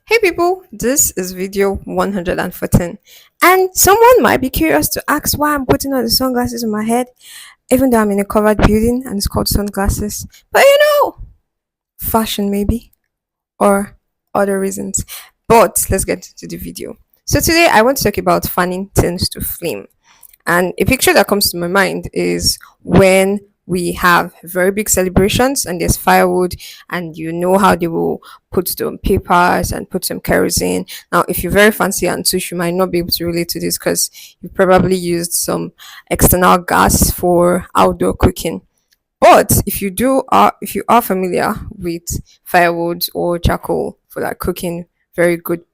Hey people, this is video 114, and someone might be curious to ask why I'm putting on the sunglasses on my head, even though I'm in a covered building and it's called sunglasses. But fashion maybe, or other reasons. But let's get to the video. So today I want to talk about fanning things to flame. And a picture that comes to my mind is when we have very big celebrations and there's firewood, and you know how they will put some papers and put some kerosene. Now, if you're very fancy and such, you might not be able to relate to this because you probably used some external gas for outdoor cooking. But if you are familiar with firewood or charcoal for like cooking very good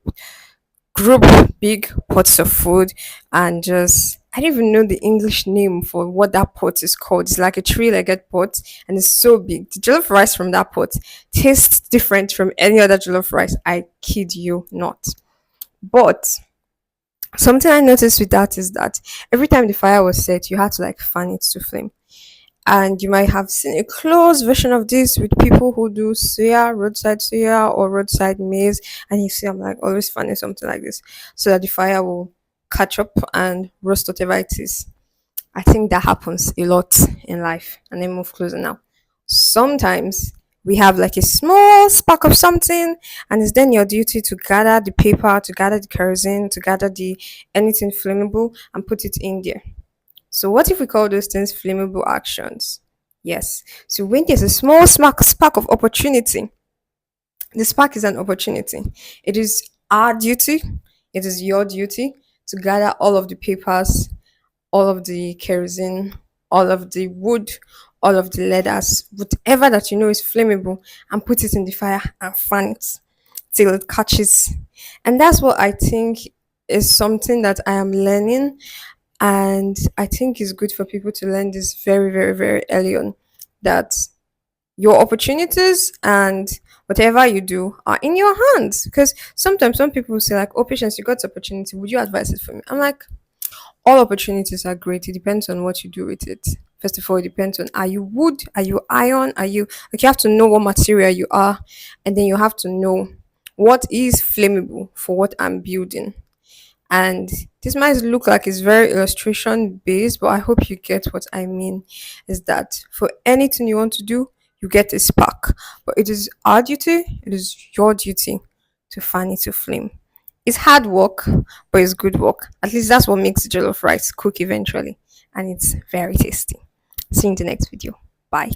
group big pots of food, and just I don't even know the English name for what that pot is called. It's like a three-legged pot and it's so big. The jollof rice from that pot tastes different from any other jollof rice. I kid you not. But something I noticed with that is that every time the fire was set, you had to like fan it to flame. And you might have seen a close version of this with people who do suya, roadside suya, or roadside maize. And you see, I'm like always finding something like this so that the fire will catch up and roast whatever it is. I think that happens a lot in life. And then move closer now. Sometimes we have like a small spark of something, and it's then your duty to gather the paper, to gather the kerosene, to gather the anything flammable and put it in there. So what if we call those things flammable actions? Yes. So when there's a small spark of opportunity, the spark is an opportunity. It is our duty, it is your duty to gather all of the papers, all of the kerosene, all of the wood, all of the leathers, whatever that you know is flammable, and put it in the fire and fan it till it catches. And that's what I think is something that I am learning, and I think it's good for people to learn this very, very, very early on, that your opportunities and whatever you do are in your hands. Because sometimes some people say, like, oh, patience, you got the opportunity. Would you advise it for me? I'm like, all opportunities are great. It depends on what you do with it. First of all, it depends on, are you wood? Are you iron? Are you like, you have to know what material you are, and then you have to know what is flammable for what I'm building. And this might look like it's very illustration based, but I hope you get what I mean. Is that for anything you want to do, you get a spark. But it is our duty, it is your duty to fan it to flame. It's hard work, but it's good work. At least that's what makes jollof rice cook eventually. And it's very tasty. See you in the next video. Bye.